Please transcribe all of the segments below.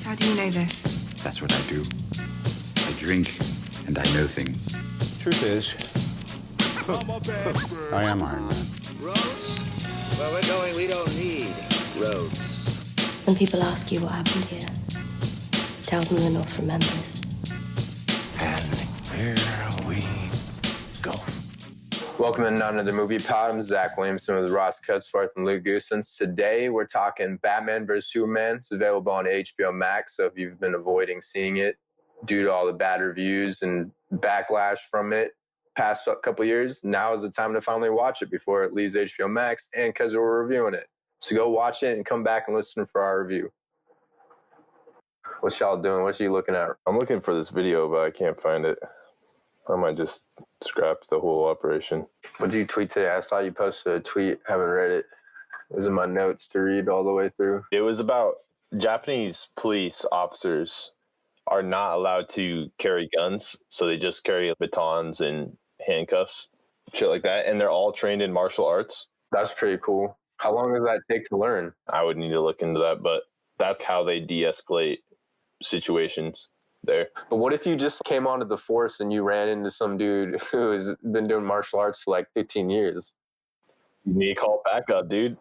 How do you know this? That's what I do. I drink and I know things. Truth is, I am Iron Man. Roads? Where we're going, we don't need roads. When people ask you what happened here, tell them the North remembers. And here we go. Welcome to another movie pod. I'm Zach Williamson with Ross Cutsforth and Luke Goosens. Today we're talking Batman vs. Superman. It's available on HBO Max, so if you've been avoiding seeing it due to all the bad reviews and backlash from it past couple years, now is the time to finally watch it before it leaves HBO Max and because we're reviewing it. So go watch it and come back and listen for our review. What y'all doing? What you looking at? I'm looking for this video, but I can't find it. I might just scrap the whole operation. What did you tweet today? I saw you posted a tweet. Haven't read it. It was in my notes to read all the way through. It was about Japanese police officers are not allowed to carry guns, so they just carry batons and handcuffs, shit like that, and they're all trained in martial arts. That's pretty cool. How long does that take to learn? I would need to look into that, but that's how they de-escalate situations there. But what if you just came onto the force and you ran into some dude who has been doing martial arts for like 15 years? You need to call backup, dude.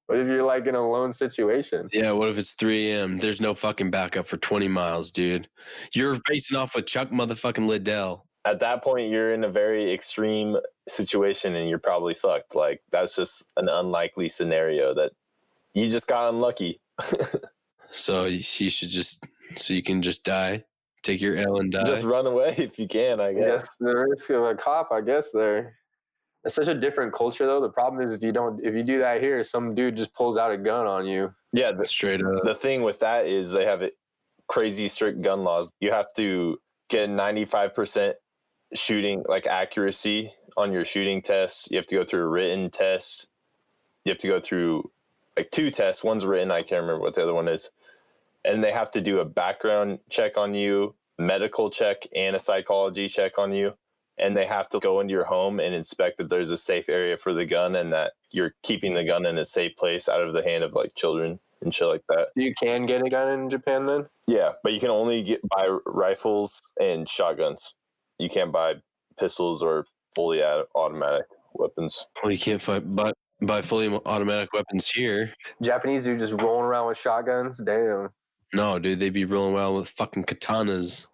What if you're like in a lone situation? Yeah, what if it's 3 a.m.? There's no fucking backup for 20 miles, dude. You're facing off with Chuck motherfucking Liddell. At that point, you're in a very extreme situation and you're probably fucked. Like, that's just an unlikely scenario that you just got unlucky. So you should just, so you can just die, take your L and die. Just run away if you can, I guess. Yes, the risk of a cop, I guess there. It's such a different culture, though. The problem is if you do that here, some dude just pulls out a gun on you. Yeah, straight up. The thing with that is they have crazy strict gun laws. You have to get 95% shooting, like accuracy on your shooting tests. You have to go through a written test. You have to go through like 2 tests. One's written. I can't remember what the other one is. And they have to do a background check on you, medical check, and a psychology check on you. And they have to go into your home and inspect that there's a safe area for the gun and that you're keeping the gun in a safe place out of the hand of like children and shit like that. You can get a gun in Japan then? Yeah, but you can only buy rifles and shotguns. You can't buy pistols or fully automatic weapons. Well, you can't buy fully automatic weapons here. Japanese dude just rolling around with shotguns? Damn. No, dude, they'd be rolling around with fucking katanas.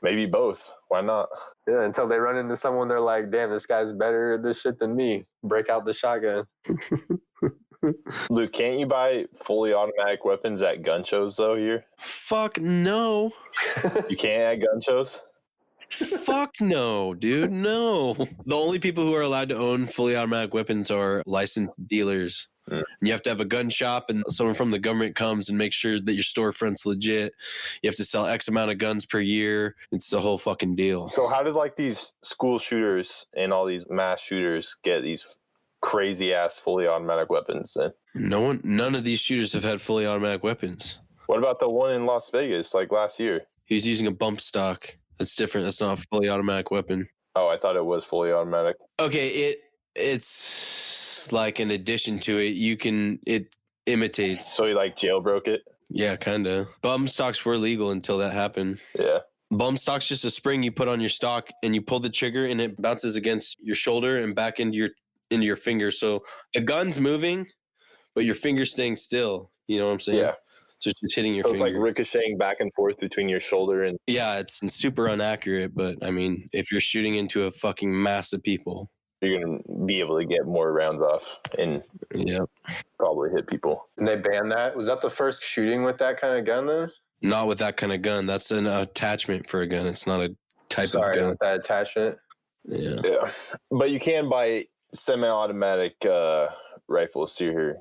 Maybe both. Why not? Yeah, until they run into someone, they're like, damn, this guy's better at this shit than me. Break out the shotgun. Luke, can't you buy fully automatic weapons at gun shows, though, here? Fuck no. You can't at gun shows? Fuck no, dude, no. The only people who are allowed to own fully automatic weapons are licensed dealers. And you have to have a gun shop and someone from the government comes and makes sure that your storefront's legit. You have to sell X amount of guns per year. It's the whole fucking deal. So how did like these school shooters and all these mass shooters get these crazy ass fully automatic weapons then? None of these shooters have had fully automatic weapons. What about the one in Las Vegas like last year? He's using a bump stock. That's different. That's not a fully automatic weapon. Oh, I thought it was fully automatic. Okay, it's like in addition to it, it imitates. So you like jailbroke it? Yeah, kind of. Bump stocks were legal until that happened. Yeah. Bump stock's just a spring you put on your stock and you pull the trigger and it bounces against your shoulder and back into your finger. So the gun's moving, but your finger's staying still. You know what I'm saying? Yeah. So it's just hitting your finger. So it's like ricocheting back and forth between your shoulder and... Yeah, it's super inaccurate, but I mean, if you're shooting into a fucking mass of people... You're going to be able to get more rounds off and probably hit people. And they banned that? Was that the first shooting with that kind of gun then? Not with that kind of gun. That's an attachment for a gun. It's not a type of gun. With that attachment? Yeah. But you can buy semi-automatic rifles here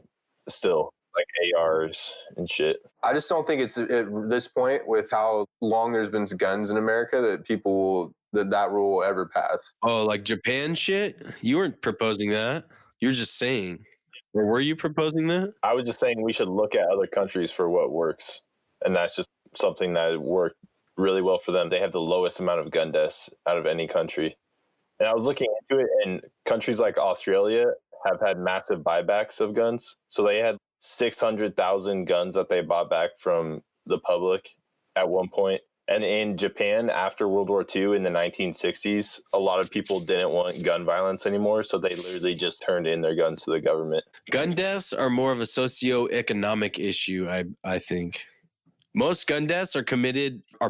still, like ARs and shit. I just don't think it's at this point with how long there's been guns in America that people will... that rule will ever pass. Oh, like Japan shit? You weren't proposing that. You were just saying. Or were you proposing that? I was just saying we should look at other countries for what works. And that's just something that worked really well for them. They have the lowest amount of gun deaths out of any country. And I was looking into it, and countries like Australia have had massive buybacks of guns. So they had 600,000 guns that they bought back from the public at one point. And in Japan, after World War II in the 1960s, a lot of people didn't want gun violence anymore, so they literally just turned in their guns to the government. Gun deaths are more of a socio-economic issue, I think. Most gun deaths are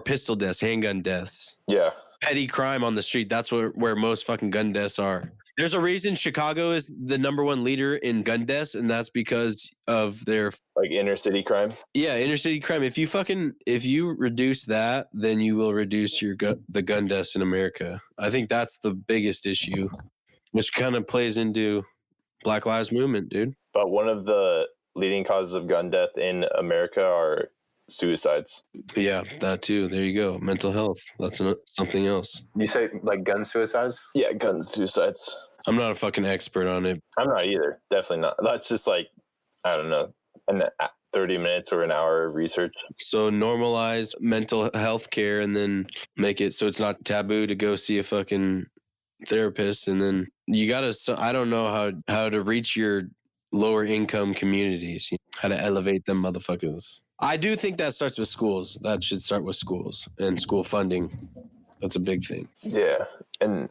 pistol deaths, handgun deaths. Yeah. Petty crime on the street. That's where most fucking gun deaths are. There's a reason Chicago is the number one leader in gun deaths, and that's because of their like inner city crime. Yeah, inner city crime. If you reduce that, then you will reduce the gun deaths in America. I think that's the biggest issue, which kind of plays into Black Lives Movement, dude. But one of the leading causes of gun death in America are suicides. Yeah, that too. There you go. Mental health. That's something else. You say like gun suicides? Yeah, gun suicides. I'm not a fucking expert on it. I'm not either. Definitely not. That's just like, I don't know, 30 minutes or an hour of research. So normalize mental health care and then make it so it's not taboo to go see a fucking therapist. And then you gotta, I don't know how to reach your lower income communities, how to elevate them motherfuckers. I do think that starts with schools. That should start with schools and school funding. That's a big thing. Yeah. And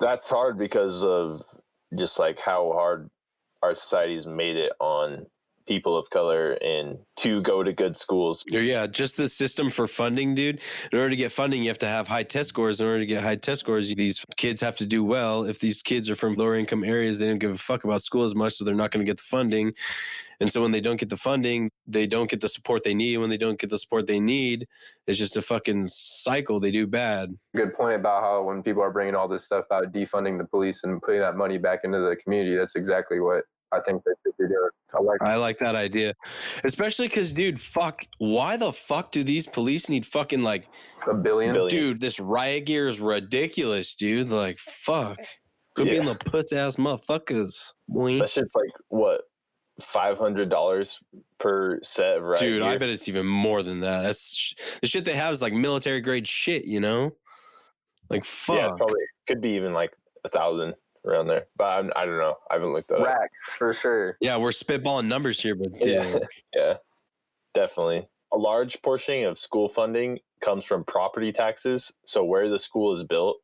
that's hard because of just like how hard our society's made it on people of color and to go to good schools. Yeah, just the system for funding, dude. In order to get funding, you have to have high test scores. In order to get high test scores, these kids have to do well. If these kids are from lower income areas, they don't give a fuck about school as much, so they're not going to get the funding. And so when they don't get the funding, they don't get the support they need. When they don't get the support they need, it's just a fucking cycle. They do bad. Good point about how when people are bringing all this stuff about defunding the police and putting that money back into the community, that's exactly what I think they should be doing. I like that idea. Especially because, dude, why the fuck do these police need fucking like $1 billion? Dude, this riot gear is ridiculous, dude. Like, fuck. Could be in the puss ass motherfuckers. Boy. That shit's like, what, $500 per set of riot Dude, gear? I bet it's even more than that. That's the shit they have is like military grade shit, you know? Like, fuck. Yeah, probably could be even like 1,000 around there. But I don't know. I haven't looked that up. Racks, for sure. Yeah, we're spitballing numbers here, but dude. Yeah, definitely. A large portion of school funding comes from property taxes. So where the school is built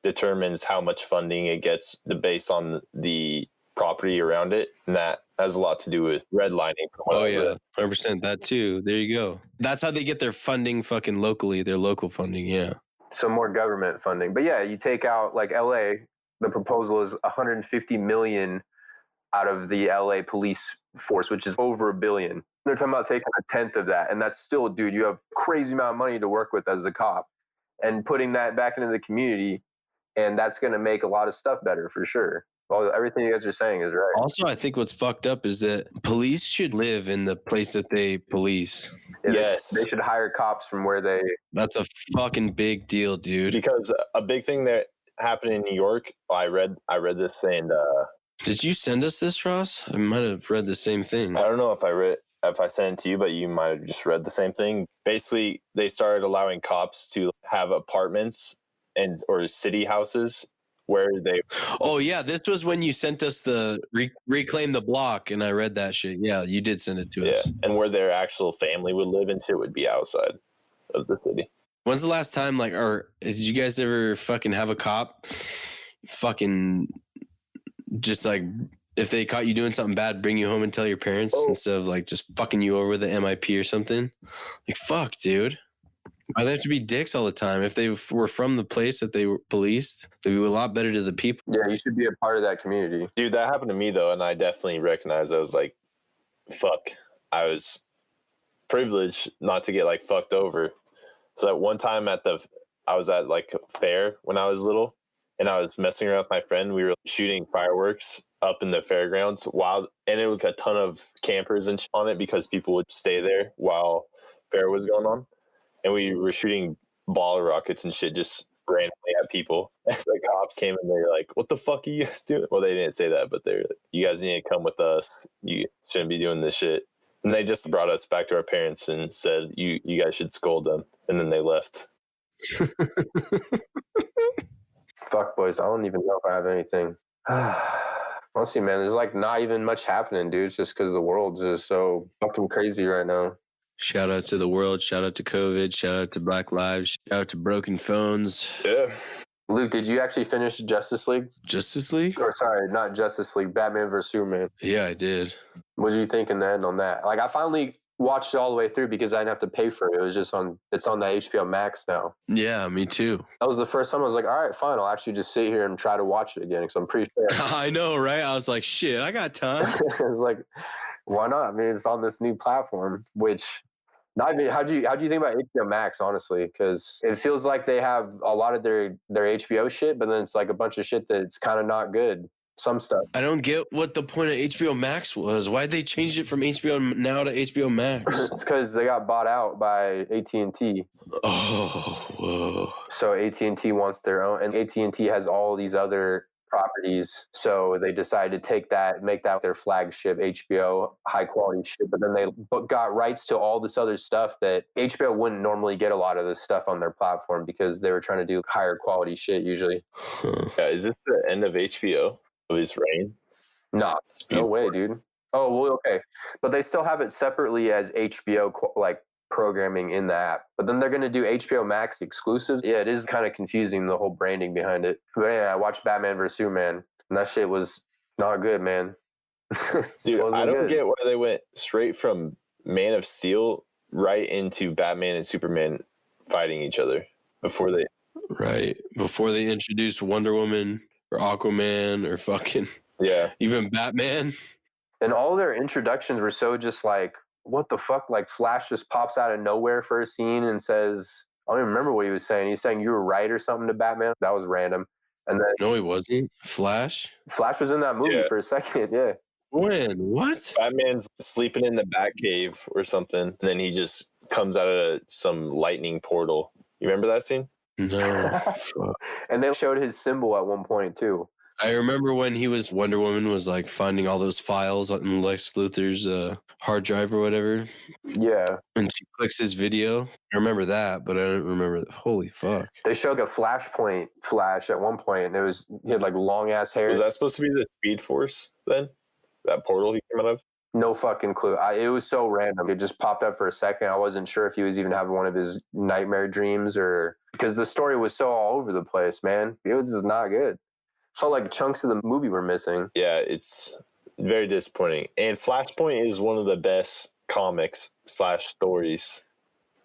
determines how much funding it gets based on the property around it. And that has a lot to do with redlining. Oh, yeah. 100%. That too. There you go. That's how they get their funding fucking locally, their local funding. Yeah. Some more government funding. But yeah, you take out like LA, the proposal is $150 million out of the LA police force, which is over $1 billion. They're talking about taking a tenth of that. And that's still, dude, you have a crazy amount of money to work with as a cop and putting that back into the community. And that's going to make a lot of stuff better for sure. Everything you guys are saying is right. Also, I think what's fucked up is that police should live in the place that they police. Yeah, yes. They should hire cops from where they... That's a fucking big deal, dude. Because a big thing that happened in New York, I read this and... Did you send us this, Ross? I might have read the same thing. I don't know if I sent it to you, but you might have just read the same thing. Basically, they started allowing cops to have apartments or city houses where they... Oh, yeah. This was when you sent us the Reclaim the Block, and I read that shit. Yeah, you did send it to us. And where their actual family would live and shit would be outside of the city. When's the last time, or did you guys ever fucking have a cop fucking just like, if they caught you doing something bad, bring you home and tell your parents instead of like just fucking you over the MIP or something? Like, fuck, dude. Why they have to be dicks all the time? If they were from the place that they were policed, they'd be a lot better to the people. Yeah, you should be a part of that community. Dude, that happened to me, though, and I definitely recognize I was like, fuck. I was privileged not to get, like, fucked over. So that one time I was at, like, a fair when I was little, and I was messing around with my friend. We were shooting fireworks up in the fairgrounds, and it was a ton of campers and on it because people would stay there while fair was going on. And we were shooting ball rockets and shit just randomly at people. The cops came and they were like, what the fuck are you guys doing? Well, they didn't say that, but they're like, you guys need to come with us. You shouldn't be doing this shit. And they just brought us back to our parents and said, you guys should scold them. And then they left. Fuck, boys. I don't even know if I have anything. Honestly, man, there's like not even much happening, dude. It's just because the world's just so fucking crazy right now. Shout out to the world. Shout out to COVID. Shout out to Black Lives. Shout out to broken phones. Yeah. Luke, did you actually finish Justice League? Justice League? Or sorry, not Justice League, Batman vs Superman. Yeah, I did. What did you think in the end on that? Like, I finally watched it all the way through because I didn't have to pay for it. It was just it's on the HBO Max now. Yeah, me too. That was the first time I was like, all right, fine. I'll actually just sit here and try to watch it again because I'm pretty sure. I know, right? I was like, shit, I got time. I was like, why not? I mean, it's on this new platform, which. Not even, how do you think about HBO Max, honestly? Because it feels like they have a lot of their HBO shit, but then it's like a bunch of shit that's kind of not good. Some stuff. I don't get what the point of HBO Max was. Why'd they change it from HBO Now to HBO Max? It's because they got bought out by AT&T. Oh, whoa. So AT&T wants their own, and AT&T has all these other properties. So they decided to take that, make that their flagship HBO high quality shit. But then they got rights to all this other stuff that HBO wouldn't normally get a lot of this stuff on their platform because they were trying to do higher quality shit usually. Yeah, is this the end of HBO? Of his reign? Nah, no way, dude. Oh, well, okay. But they still have it separately as HBO like programming in the app. But then they're going to do HBO Max exclusives. Yeah, it is kind of confusing, the whole branding behind it. But yeah, I watched Batman vs Superman, and that shit was not good, man. Dude, I don't get why they went straight from Man of Steel right into Batman and Superman fighting each other before they introduced Wonder Woman or Aquaman or fucking even Batman. And all their introductions were so just like, what the fuck? Like Flash just pops out of nowhere for a scene and says, I don't even remember what he was saying. He's saying you were right or something to Batman. That was random. And then no, he wasn't. Flash was in that movie for a second. Yeah. When? What? Batman's sleeping in the Batcave or something, and then he just comes out of some lightning portal. You remember that scene? No. And they showed his symbol at one point too. I remember when Wonder Woman was like finding all those files on Lex Luthor's hard drive or whatever. Yeah. And she clicks his video. I remember that, but I don't remember. Holy fuck. They showed a Flashpoint Flash at one point, and he had like long ass hair. Was that supposed to be the Speed Force then? That portal he came out of? No fucking clue. It was so random. It just popped up for a second. I wasn't sure if he was even having one of his nightmare dreams or because the story was so all over the place, man. It was just not good. Felt like chunks of the movie were missing. Yeah, it's very disappointing. And Flashpoint is one of the best comics / stories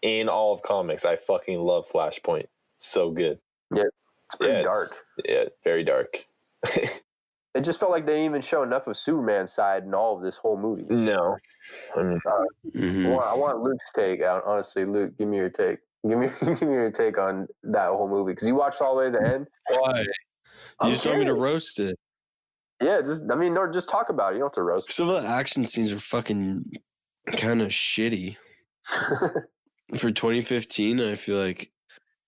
in all of comics. I fucking love Flashpoint. So good. Yeah, it's pretty dark. Yeah, very dark. It just felt like they didn't even show enough of Superman's side in all of this whole movie. No. I want Luke's take. Honestly, Luke, give me your take. Give me your take on that whole movie because you watched all the way to the end. Why? You just want me to roast it? Yeah, just talk about it. You don't have to roast it. Some of the action scenes are fucking kind of shitty. For 2015, I feel like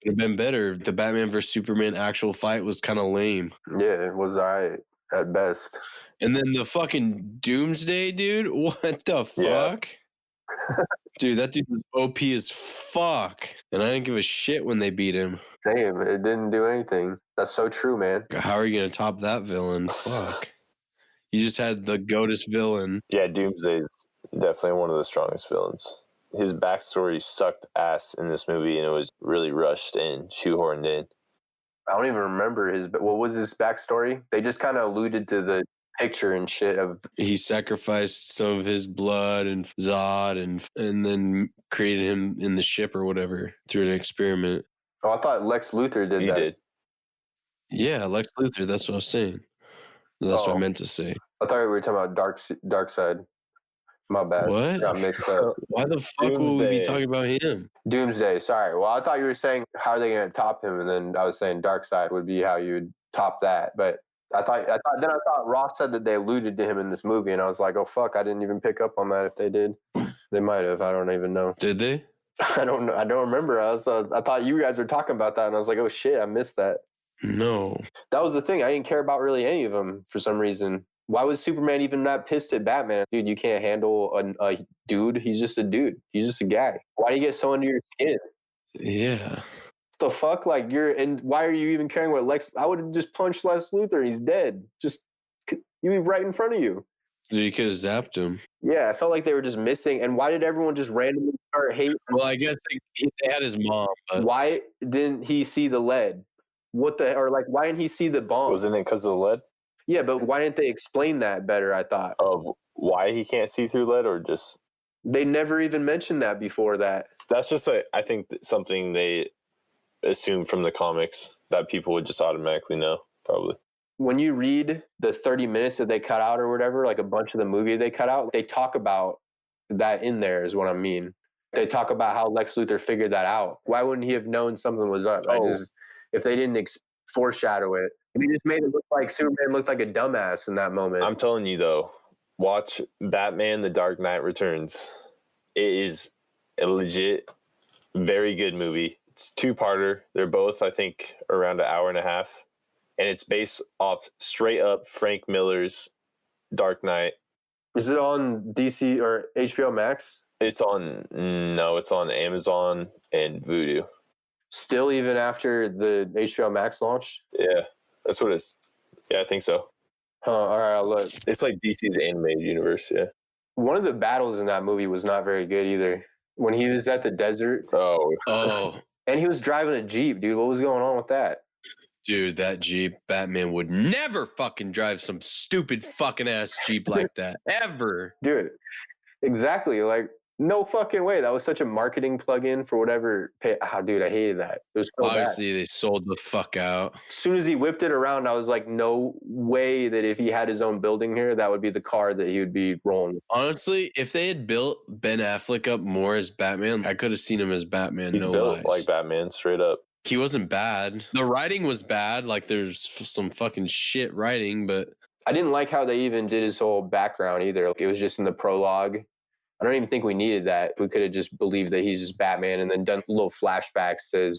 it would have been better. The Batman vs Superman actual fight was kind of lame. Yeah, it was all right at best. And then the fucking Doomsday dude, what the fuck? Yeah. Dude, that dude was OP as fuck. And I didn't give a shit when they beat him. Damn, it didn't do anything. That's so true, man. How are you going to top that villain? Fuck. You just had the GOATest villain. Yeah, Doomsday is definitely one of the strongest villains. His backstory sucked ass in this movie, and it was really rushed and shoehorned in. I don't even remember what was his backstory? They just kind of alluded to the picture and shit of he sacrificed some of his blood and Zod and then created him in the ship or whatever through an experiment. Oh, I thought Lex Luthor did that. He did. Yeah, Lex Luthor. That's what I was saying. That's what I meant to say. I thought we were talking about Dark Side. My bad. What? I got mixed up. Why the fuck would we be talking about him? Doomsday. Sorry. Well, I thought you were saying how are they going to top him, and then I was saying Dark Side would be how you would top that. But I thought Ross said that they alluded to him in this movie, and I was like, oh fuck, I didn't even pick up on that. If they did, they might have. I don't even know. Did they? I don't know. I don't remember. I thought you guys were talking about that, and I was like, oh shit, I missed that. No. That was the thing. I didn't care about really any of them for some reason. Why was Superman even not pissed at Batman? Dude, you can't handle a dude. He's just a dude. He's just a guy. Why do you get so under your skin? Yeah. The fuck? Like, why are you even caring what Lex? I would have just punched Lex Luthor. He's dead. Just He'd be right in front of you. You could have zapped him. Yeah, I felt like they were just missing. And why did everyone just randomly start hating? Well, I guess they had his mom. But Why didn't he see the lead? Why didn't he see the bomb? Wasn't it because of the lead? Yeah, but why didn't they explain that better, I thought? Of why he can't see through lead, or just They never even mentioned that before that. that's just I think something they assumed from the comics that people would just automatically know, probably. When you read the 30 minutes that they cut out or whatever, like a bunch of the movie they cut out, they talk about that in there is what I mean. They talk about how Lex Luthor figured that out. Why wouldn't he have known something was up? If they didn't foreshadow it, they just made it look like Superman looked like a dumbass in that moment. I'm telling you, though, watch Batman The Dark Knight Returns. It is a legit, very good movie. It's two-parter. They're both, I think, around an hour and a half. And it's based off straight up Frank Miller's Dark Knight. Is it on DC or HBO Max? It's on Amazon and Vudu. Still, even after the HBO Max launched? Yeah, that's what it's. Yeah, I think so. Huh, all right, I'll look. It's like DC's animated universe, yeah. One of the battles in that movie was not very good either. When he was at the desert. Oh. And he was driving a Jeep, dude. What was going on with that? Dude, that Jeep, Batman would never fucking drive some stupid fucking ass Jeep like that. Ever. Dude, exactly. Like, no fucking way. That was such a marketing plug-in for whatever. Dude, I hated that. It was so Obviously, bad. they sold the fuck out. As soon as he whipped it around, I was like, no way that if he had his own building here, that would be the car that he would be rolling. Honestly, if they had built Ben Affleck up more as Batman, I could have seen him as Batman. He's built like Batman, straight up. He wasn't bad. The writing was bad. Like, there's some fucking shit writing, but I didn't like how they even did his whole background either. Like, it was just in the prologue. I don't even think we needed that. We could have just believed that he's just Batman and then done little flashbacks to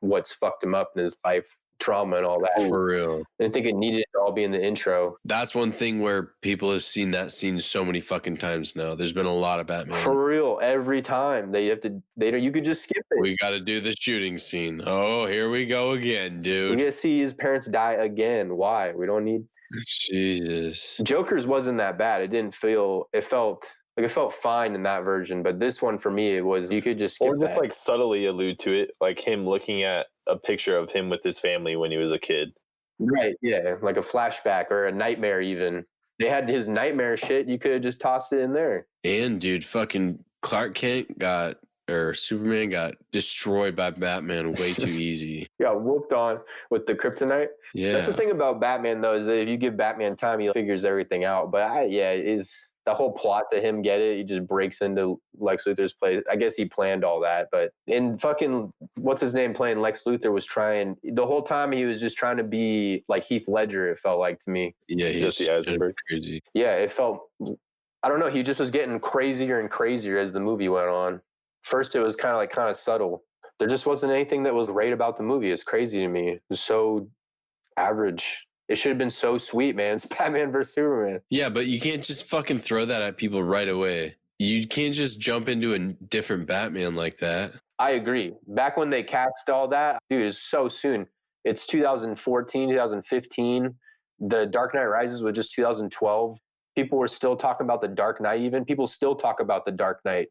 what's fucked him up in his life, trauma and all that. For real. I didn't think it needed to all be in the intro. That's one thing where people have seen that scene so many fucking times now. There's been a lot of Batman. For real, every time you could just skip it. We got to do the shooting scene. Oh, here we go again, dude. We get to see his parents die again. Why? We don't need. Jesus. Joker's wasn't that bad. It felt fine in that version, but this one for me, it was, you could just skip or just that. like subtly allude to it, like him looking at a picture of him with his family when he was a kid. Right, yeah, like a flashback or a nightmare even. They had his nightmare shit, you could have just tossed it in there. And dude, fucking Superman got destroyed by Batman way too easy. Got whooped on with the kryptonite. Yeah. That's the thing about Batman though, is that if you give Batman time, he figures everything out. But the whole plot to him get it, he just breaks into Lex Luthor's place. I guess he planned all that, but in fucking what's his name playing Lex Luthor was trying the whole time, he was just trying to be like Heath Ledger, it felt like to me. Yeah, he's just crazy. Yeah, it felt, I don't know, he just was getting crazier and crazier as the movie went on. First it was kind of subtle. There just wasn't anything that was great about the movie. It's crazy to me. It was so average. It should have been so sweet, man. It's Batman versus Superman. Yeah, but you can't just fucking throw that at people right away. You can't just jump into a different Batman like that. I agree. Back when they cast all that, dude, it's so soon. It's 2014, 2015. The Dark Knight Rises was just 2012. People were still talking about the Dark Knight even. People still talk about the Dark Knight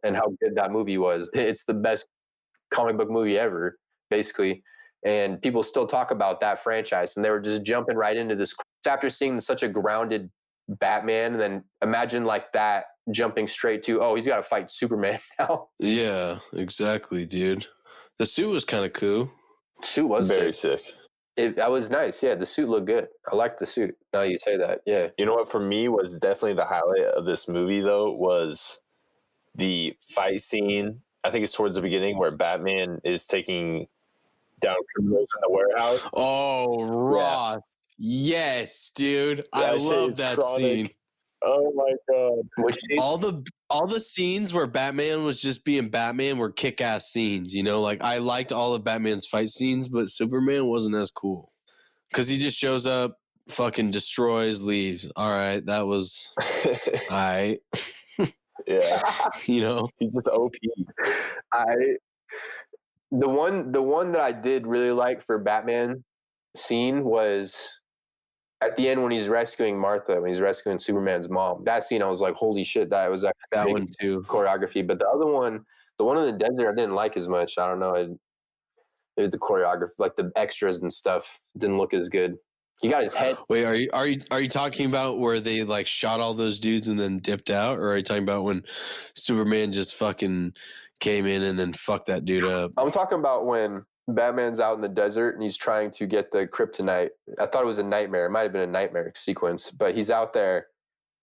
and how good that movie was. It's the best comic book movie ever, basically. And people still talk about that franchise, and they were just jumping right into this after seeing such a grounded Batman. And then imagine like that jumping straight to, oh, he's got to fight Superman now. Yeah, exactly, dude. The suit was kind of cool. Suit was very sick. That was nice. Yeah, the suit looked good. I liked the suit. Now you say that, yeah. You know what? For me, was definitely the highlight of this movie, though, was the fight scene. I think it's towards the beginning where Batman is taking down criminals in the warehouse. Oh, Ross. Yeah. Yes, dude. I love that scene. Oh my god. Which scene? All the scenes where Batman was just being Batman were kick-ass scenes, you know? Like, I liked all of Batman's fight scenes, but Superman wasn't as cool. Because he just shows up, fucking destroys, leaves. All right, that was... all right. Yeah. You know? He's just OP. The one that I did really like for Batman scene was At the end when he's rescuing Martha, when he's rescuing Superman's mom, that scene I was like, holy shit, that was actually That big one too. choreography. But the other one, the one in the desert, I didn't like as much. I don't know. The choreography, like the extras and stuff, didn't look as good. He got his head. Wait, are you talking about where they like shot all those dudes and then dipped out, or are you talking about when Superman just fucking came in and then fucked that dude up? I'm talking about when Batman's out in the desert and he's trying to get the kryptonite. I thought it was a nightmare. It might have been a nightmare sequence, but he's out there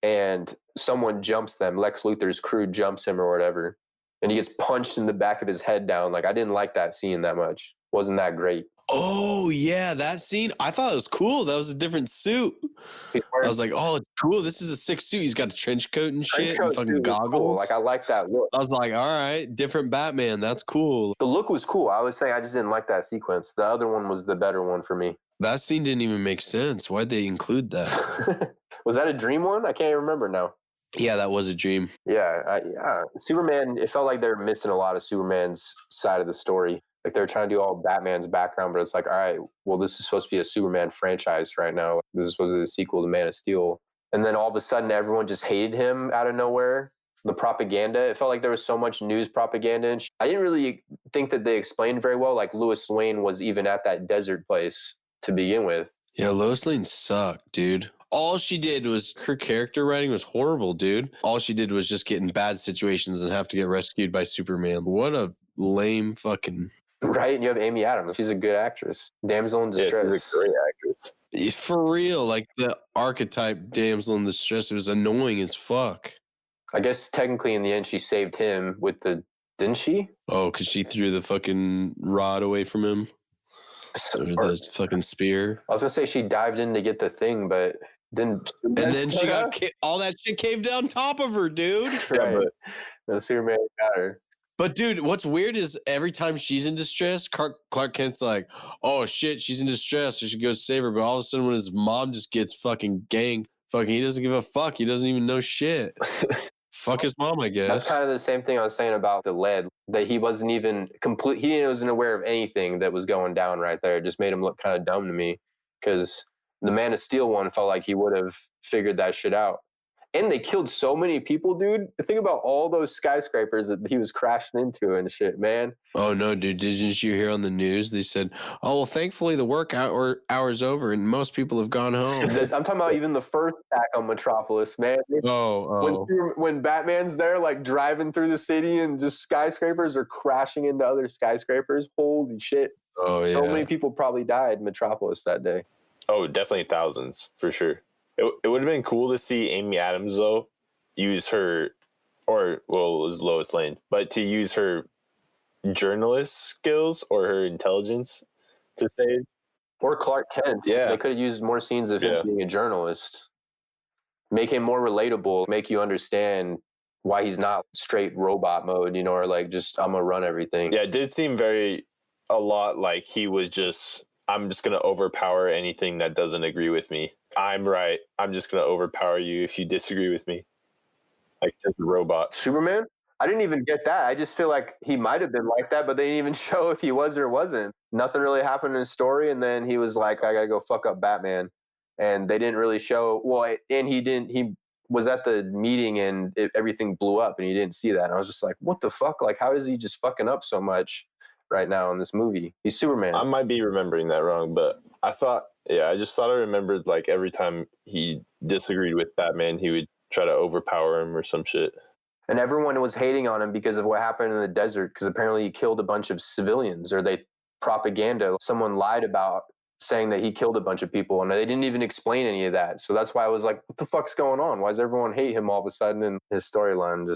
and someone jumps them. Lex Luthor's crew jumps him or whatever, and he gets punched in the back of his head down. Like, I didn't like that scene that much. Wasn't that great. Oh yeah, that scene. I thought it was cool. That was a different suit. I was like, oh, it's cool. This is a sick suit. He's got a trench coat and shit and fucking goggles. Cool. Like, I like that look. I was like, all right, different Batman. That's cool. The look was cool. I was saying I just didn't like that sequence. The other one was the better one for me. That scene didn't even make sense. Why'd they include that? Was that a dream one? I can't even remember now. Yeah, that was a dream. Yeah. Superman, it felt like they were missing a lot of Superman's side of the story. Like, they're trying to do all Batman's background, but it's like, all right, well, this is supposed to be a Superman franchise right now. This is supposed to be the sequel to Man of Steel. And then all of a sudden, everyone just hated him out of nowhere. The propaganda, it felt like there was so much news propaganda. And I didn't really think that they explained very well. Like, Lois Lane was even at that desert place to begin with. Yeah, Lois Lane sucked, dude. All she did was, her character writing was horrible, dude. All she did was just get in bad situations and have to get rescued by Superman. What a lame fucking... Right? And you have Amy Adams. She's a good actress. Damsel in distress. Yeah, she's a great actress. For real, like the archetype damsel in distress, it was annoying as fuck. I guess technically in the end she saved him with the... Didn't she? Oh, because she threw the fucking rod away from him? Or the fucking spear? I was going to say she dived in to get the thing, but didn't... And then she got... all that shit caved down top of her, dude. Right. Yeah, but the Superman got her. But dude, what's weird is every time she's in distress, Clark Kent's like, oh shit, she's in distress, so she goes save her. But all of a sudden when his mom just gets fucking ganked, fucking he doesn't give a fuck. He doesn't even know shit. Fuck his mom, I guess. That's kind of the same thing I was saying about the lead, that he wasn't even he wasn't aware of anything that was going down right there. It just made him look kind of dumb to me, because the Man of Steel one felt like he would have figured that shit out. And they killed so many people, dude. Think about all those skyscrapers that he was crashing into and shit, man. Oh, no, dude. Didn't you hear on the news? They said, oh, well, thankfully the work hour's over and most people have gone home. I'm talking about even the first attack on Metropolis, man. When Batman's there, like, driving through the city and just skyscrapers are crashing into other skyscrapers. Holy shit. Oh, yeah. So many people probably died in Metropolis that day. Oh, definitely thousands, for sure. It would have been cool to see Amy Adams, though, use her, it was Lois Lane, but to use her journalist skills or her intelligence to save. Or Clark Kent. Yeah. They could have used more scenes of him being a journalist. Make him more relatable, make you understand why he's not straight robot mode, or like just, I'm going to run everything. Yeah, it did seem a lot like he was just... I'm just going to overpower anything that doesn't agree with me. I'm right. I'm just going to overpower you if you disagree with me. Like just a robot. Superman? I didn't even get that. I just feel like he might have been like that, but they didn't even show if he was or wasn't. Nothing really happened in his story, and then he was like, I got to go fuck up Batman. And they didn't really show... Well, and he was at the meeting and everything blew up, and he didn't see that. And I was just like, what the fuck? Like, how is he just fucking up so much right now in this movie? He's Superman. I might be remembering that wrong, but I just thought I remembered like every time he disagreed with Batman, he would try to overpower him or some shit. And everyone was hating on him because of what happened in the desert, because apparently he killed a bunch of civilians, or someone lied about saying that he killed a bunch of people, and they didn't even explain any of that. So that's why I was like, what the fuck's going on? Why does everyone hate him all of a sudden? And his storyline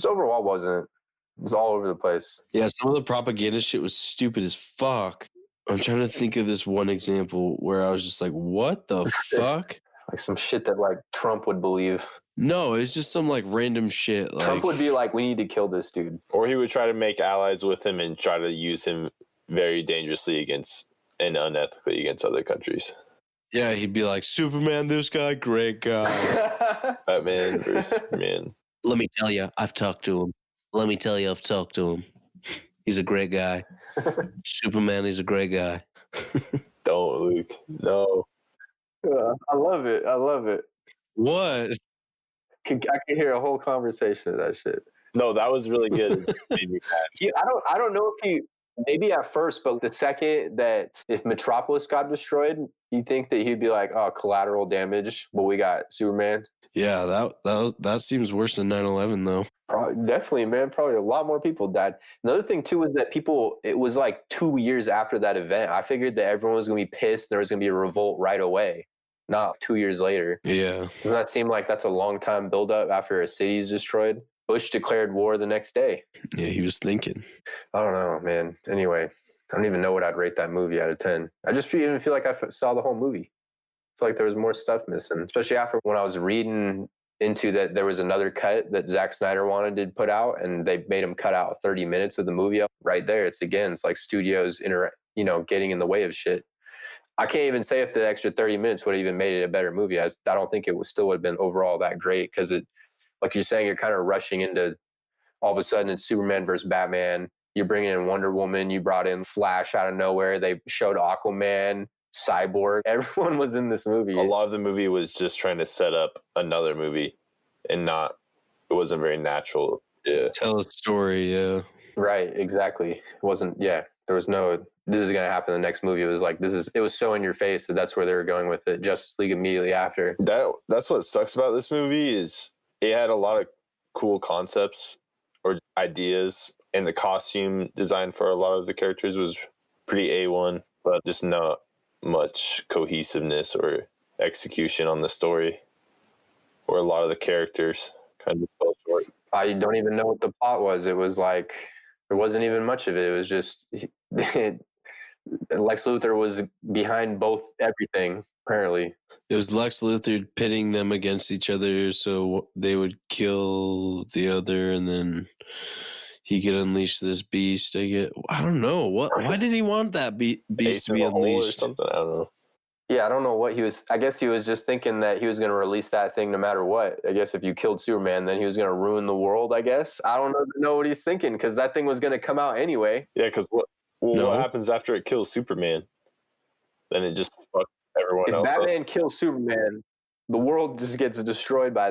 overall wasn't. It was all over the place. Yeah, some of the propaganda shit was stupid as fuck. I'm trying to think of this one example where I was just like, what the fuck? Like some shit that like Trump would believe. No, it's just some like random shit. Like, Trump would be like, we need to kill this dude. Or he would try to make allies with him and try to use him very dangerously against and unethically against other countries. Yeah, he'd be like, Superman, this guy, great guy. Batman versus Superman. Let me tell you, I've talked to him. He's a great guy. Superman is a great guy. Don't, Luke. No. I love it. I love it. What? I can hear a whole conversation of that shit. No, that was really good. It just made me mad. I don't know if he maybe at first, but the second that if Metropolis got destroyed, you think that he'd be like, oh, collateral damage, but we got Superman. Yeah, that seems worse than 9/11 though. Definitely, man. Probably a lot more people died. Another thing too was that it was like 2 years after that event. I figured that everyone was gonna be pissed. There was gonna be a revolt right away, not 2 years later. Yeah. Doesn't that seem like that's a long time buildup after a city is destroyed? Bush declared war the next day. Yeah, he was thinking. I don't know, man. Anyway, I don't even know what I'd rate that movie out of 10. I just even feel like I saw the whole movie. I feel like there was more stuff missing, especially after when I was reading into that there was another cut that Zack Snyder wanted to put out, and they made him cut out 30 minutes of the movie. Right there, it's like studios getting in the way of shit. I can't even say if the extra 30 minutes would have even made it a better movie. I don't think it still would have been overall that great, because it, like you're saying, you're kind of rushing into, all of a sudden it's Superman versus Batman. You're bringing in Wonder Woman. You brought in Flash out of nowhere. They showed Aquaman, Cyborg. Everyone was in this movie. A lot of the movie was just trying to set up another movie, and it wasn't very natural. Yeah. Tell a story, yeah. Right, exactly. It wasn't, yeah. There was no, this is going to happen in the next movie. It was like, it was so in your face that that's where they were going with it. Justice League immediately after. That's what sucks about this movie is it had a lot of cool concepts or ideas, and the costume design for a lot of the characters was pretty A1, but just not much cohesiveness or execution on the story, or a lot of the characters kind of fell short. I don't even know what the plot was. It was like, there wasn't even much of it. It was just Lex Luthor was behind both everything, apparently. It was Lex Luthor pitting them against each other so they would kill the other, and then he could unleash this beast. I don't know. Why did he want that beast to be unleashed? Or something? I don't know. Yeah, I don't know what he was. I guess he was just thinking that he was going to release that thing no matter what. I guess if you killed Superman, then he was going to ruin the world, I guess. I don't know what he's thinking, because that thing was going to come out anyway. Yeah, because what happens after it kills Superman? Then it just fucks everyone else. If Batman kills Superman, the world just gets destroyed by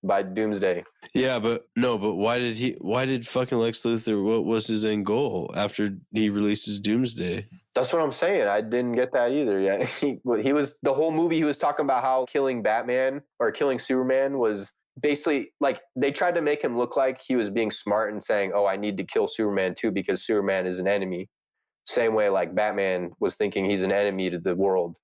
by Doomsday. Yeah, but why did fucking Lex Luthor, what was his end goal after he releases Doomsday? That's what I'm saying. I didn't get that either yet. He was, the whole movie, he was talking about how killing Batman or killing Superman was basically like, they tried to make him look like he was being smart and saying, oh, I need to kill Superman too because Superman is an enemy. Same way like Batman was thinking he's an enemy to the world.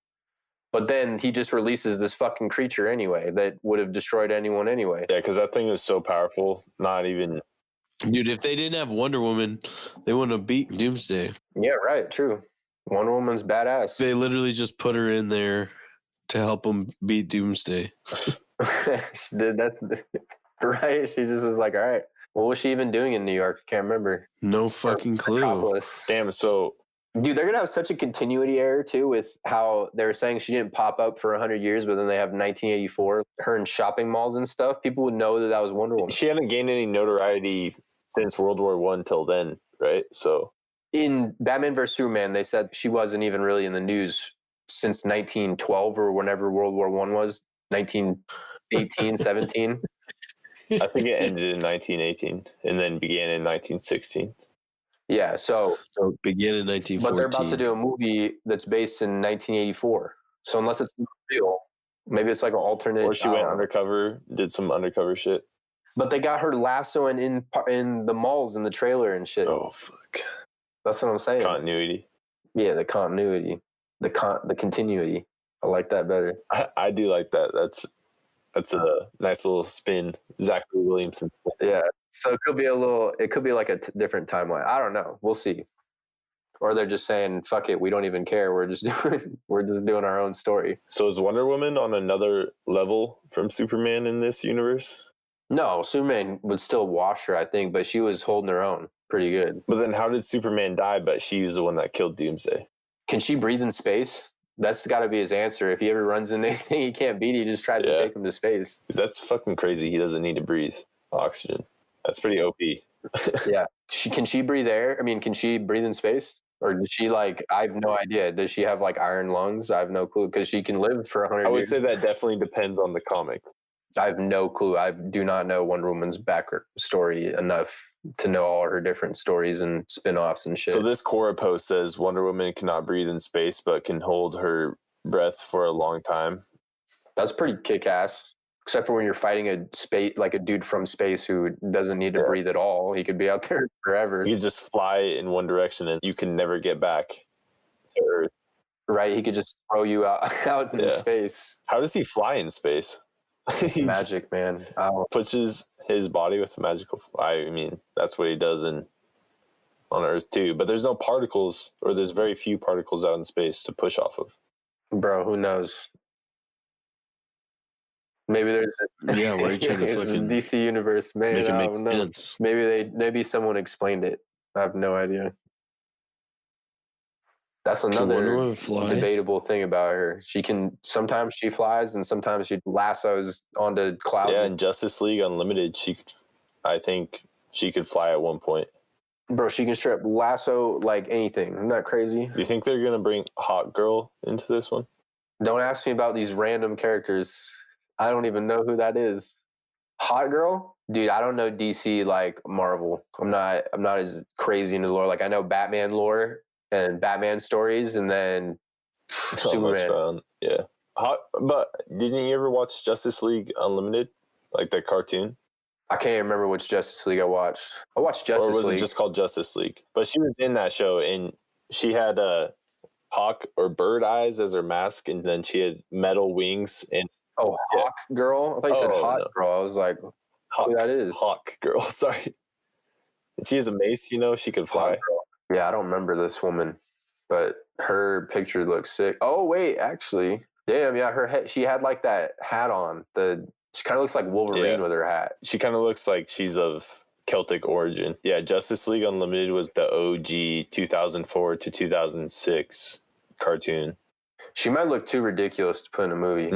But then he just releases this fucking creature anyway that would have destroyed anyone anyway. Yeah, because that thing was so powerful. Not even... Dude, if they didn't have Wonder Woman, they wouldn't have beat Doomsday. Yeah, right, true. Wonder Woman's badass. They literally just put her in there to help them beat Doomsday. That's right. She just was like, all right. What was she even doing in New York? I can't remember. No fucking clue. Metropolis. Damn, so... Dude, they're going to have such a continuity error, too, with how they were saying she didn't pop up for 100 years, but then they have 1984, her in shopping malls and stuff. People would know that was Wonder Woman. She hadn't gained any notoriety since World War I till then, right? So in Batman vs. Superman, they said she wasn't even really in the news since 1912 or whenever World War I was, 1918, 17. I think it ended in 1918 and then began in 1916. Yeah, so began in 1914. But they're about to do a movie that's based in 1984. So unless it's real, maybe it's like an alternate. Or she went undercover, did some undercover shit. But they got her lassoing in the malls in the trailer and shit. Oh fuck! That's what I'm saying. Continuity. Yeah, the continuity, the continuity. I like that better. I do like that. That's a nice little spin. Zachary Williamson spin. Yeah. So it could be like a different timeline. I don't know. We'll see. Or they're just saying, fuck it, we don't even care. We're just doing our own story. So is Wonder Woman on another level from Superman in this universe? No, Superman would still wash her, I think, but she was holding her own pretty good. But then how did Superman die, but she was the one that killed Doomsday? Can she breathe in space? That's got to be his answer. If he ever runs into anything he can't beat, he just tries to take him to space. That's fucking crazy. He doesn't need to breathe oxygen. That's pretty OP. Yeah. Can she breathe air? I mean, can she breathe in space? Or does she like? I have no idea. Does she have like iron lungs? I have no clue because she can live for 100 I would years. say that definitely depends on the comic. I have no clue. I do not know Wonder Woman's back story enough to know all her different stories and spin-offs and shit. So this Quora post says Wonder Woman cannot breathe in space, but can hold her breath for a long time. That's pretty kick-ass. Except for when you're fighting a dude from space who doesn't need to breathe at all. He could be out there forever. You could just fly in one direction and you can never get back to Earth. Right? He could just throw you out in space. How does he fly in space? Magic, man. Pushes his body with magical. I mean, that's what he does on Earth too. But there's no particles, or there's very few particles out in space to push off of. Bro, who knows? Maybe there's why are you trying to fucking DC universe, man. make it I make don't know. sense? Maybe someone explained it. I have no idea. That's another debatable thing about her. Sometimes she flies and sometimes she lassos onto clouds. Yeah, in Justice League Unlimited, I think she could fly at one point. Bro, she can strip lasso like anything. Isn't that crazy? Do you think they're gonna bring Hot Girl into this one? Don't ask me about these random characters. I don't even know who that is. Hot Girl? Dude, I don't know DC like Marvel. I'm not as crazy into the lore. Like I know Batman lore and Batman stories and then Superman. Yeah. But didn't you ever watch Justice League Unlimited? Like that cartoon? I can't remember which Justice League I watched. I watched Justice League. Or was it just called Justice League? But she was in that show and she had hawk or bird eyes as her mask and then she had metal wings and Hawk Girl? I thought you said Hot Girl. I was like, who that is? Hawk Girl, sorry. And she has a mace, she could fly. Yeah, I don't remember this woman, but her picture looks sick. Oh, wait, actually. Damn, yeah, her head, she had like that hat on. She kind of looks like Wolverine with her hat. She kind of looks like she's of Celtic origin. Yeah, Justice League Unlimited was the OG 2004 to 2006 cartoon. She might look too ridiculous to put in a movie.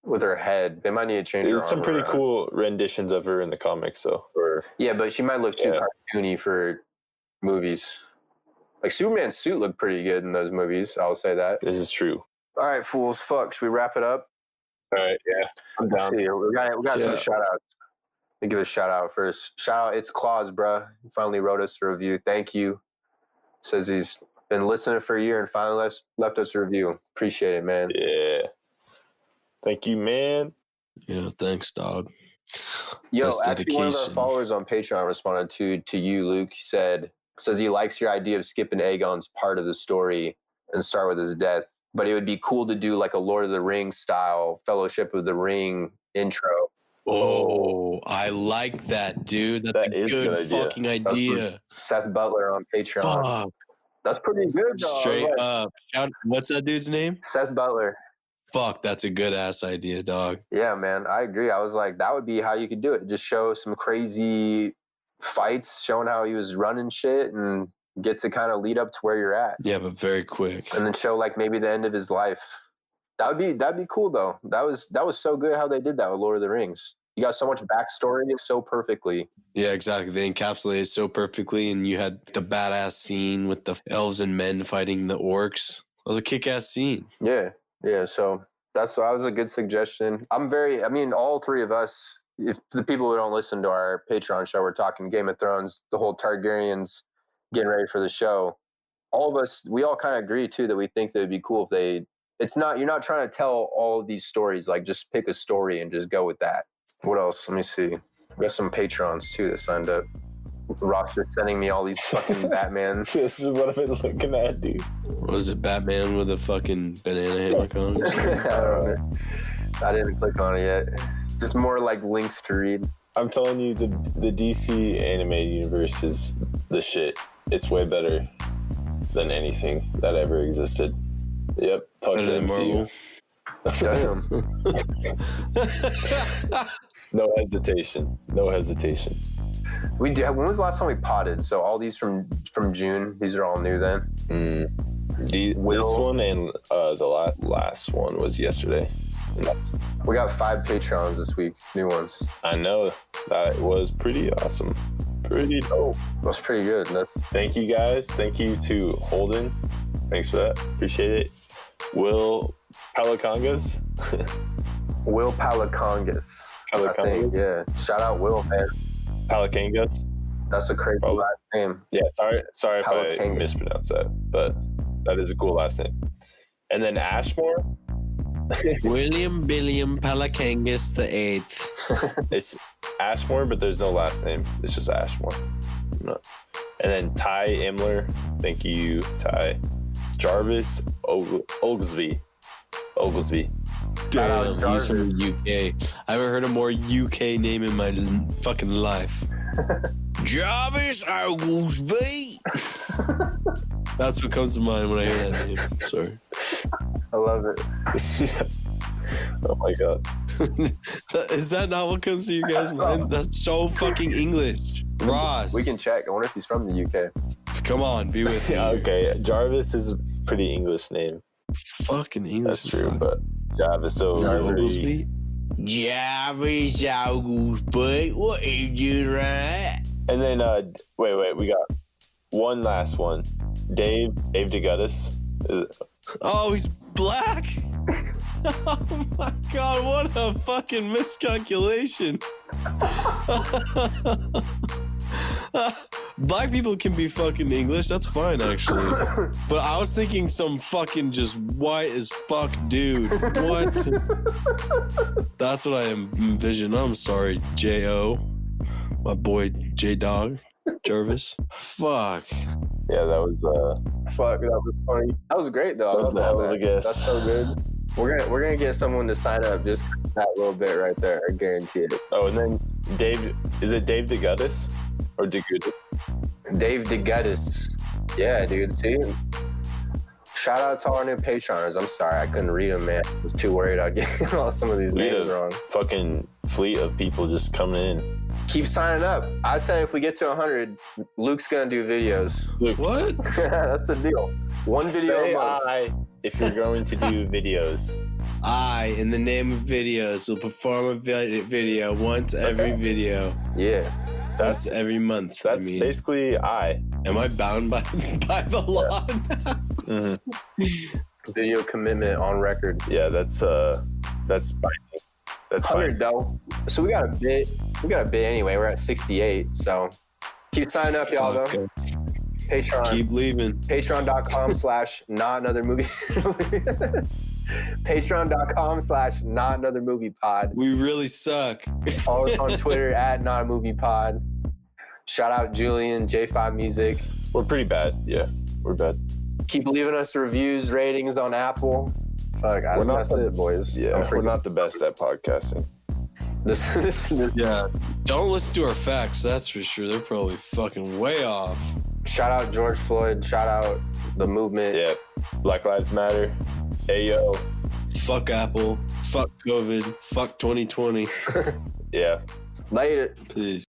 With her head. They might need to change her There's some pretty around. cool renditions of her in the comics, though. Yeah, but she might look too cartoony for movies. Like, Superman's suit looked pretty good in those movies. I'll say that. This is true. All right, fools. Fuck. Should we wrap it up? All right, yeah. I'm down. We got some shout-outs. Let me give a shout-out first. Shout-out, It's Claus, bruh. He finally wrote us a review. Thank you. Says he's been listening for a year and finally left us a review. Appreciate it, man. Yeah. Thank you, man. Yeah, thanks, dog. Yo, actually, one of our followers on Patreon responded to you, Luke. He says he likes your idea of skipping Aegon's part of the story and start with his death, but it would be cool to do like a Lord of the Rings style Fellowship of the Ring intro. Oh, I like that, dude. That's a good fucking idea. Seth Butler on Patreon. Fuck. That's pretty good, dog. Straight up. What's that dude's name? Seth Butler. Fuck, that's a good ass idea, dog. Yeah, man, I agree. I was like, that would be how you could do it. Just show some crazy fights, showing how he was running shit, and get to kind of lead up to where you're at. Yeah, but very quick. And then show like maybe the end of his life. That'd be cool though. That was so good how they did that with Lord of the Rings. You got so much backstory so perfectly. Yeah, exactly. They encapsulated so perfectly, and you had the badass scene with the elves and men fighting the orcs. That was a kick-ass scene. Yeah. So that was a good suggestion. All three of us, if the people who don't listen to our Patreon show, we're talking Game of Thrones, the whole Targaryens getting ready for the show. All of us, we all kind of agree too that we think that it'd be cool if you're not trying to tell all of these stories, like just pick a story and just go with that. What else? Let me see. We got some Patrons too that signed up. Ross just sending me all these fucking Batman. This is what I've been looking at, dude. Was it Batman with a fucking banana hammock on? I don't know. I didn't click on it yet. Just more like links to read. I'm telling you, the DC animated universe is the shit. It's way better than anything that ever existed. Yep. Fuck Better than MCU. Damn. No hesitation. We do. When was the last time we potted? So all these from June. These are all new then. This one and the last one was yesterday. We got 5 Patreons this week. New ones. I know that was pretty awesome. Pretty dope. That's pretty good. Thank you guys. Thank you to Holden. Thanks for that. Appreciate it. Will Palacongas. Will Palacongas. I think, yeah. Shout out Will, man. Palacangas. That's a crazy last name. Yeah, sorry if I Palacangas. mispronounced that, but that is a cool last name. And then Ashmore. William Billiam Palacangas the 8th. It's Ashmore, but there's no last name. It's just Ashmore. No. And then Ty Imler. Thank you, Ty. Jarvis Oglesby. Damn, he's from the UK. I haven't heard a more UK name in my fucking life. Jarvis Oglesby. That's what comes to mind when I hear that name. Sorry. I love it. Oh my god. Is that not what comes to you guys' mind? That's so fucking English. Ross. We can check. I wonder if he's from the UK. Come on, be with me. Yeah, okay. Jarvis is a pretty English name. Fucking English. That's true, but Jarvis Oglesby. Jarvis Oglesby. What are you doing, right? And then, wait, we got one last one. Dave DeGuttis. Oh, he's black. Oh my god, what a fucking miscalculation. Black people can be fucking English, that's fine actually. But I was thinking some fucking just white as fuck dude. What? That's what I envisioned. I'm sorry, J.O. My boy J-Dog. Jarvis. Fuck. Yeah, that was Fuck, that was funny. That was great though. That was a hell of a guess. That's so good. We're gonna get someone to sign up just that little bit right there. I guarantee it. Oh, and then Dave. Is it Dave DeGuttis or DeGuttis? Dave DeGuttis. Yeah, dude. See. Shout out to our new Patreoners. I'm sorry, I couldn't read them, man. I was too worried I'd get all some of these names wrong. Fucking fleet of people just coming in. Keep signing up. I say if we get to 100, Luke's gonna do videos. Luke, What? That's the deal. One video say a month. I if you're going to do videos. I, in the name of videos, will perform a video once every video. Yeah. That's every month. That's I mean, basically I. am I bound by the law? Video commitment on record. Yeah, that's binding. That's 100 binding. though. So we got a bit. We got a bit anyway. We're at 68. So keep signing up, y'all. Though. Okay. Patreon. Keep leaving. Patreon.com/notanothermovie. Patreon.com/notanothermoviepod. We really suck. Follow us on Twitter at notamoviepod. Shout out Julian, J5 Music. We're pretty bad. Yeah, we're bad. Keep leaving us reviews, ratings on Apple. Fuck, We're not that's it, boys. Yeah, I'm we're freaking- not the best at podcasting. This, Yeah. Don't listen to our facts, that's for sure. They're probably fucking way off. Shout out George Floyd. Shout out the movement. Yeah, Black Lives Matter. Ayo. Fuck Apple. Fuck COVID. Fuck 2020. Yeah. Later. Peace.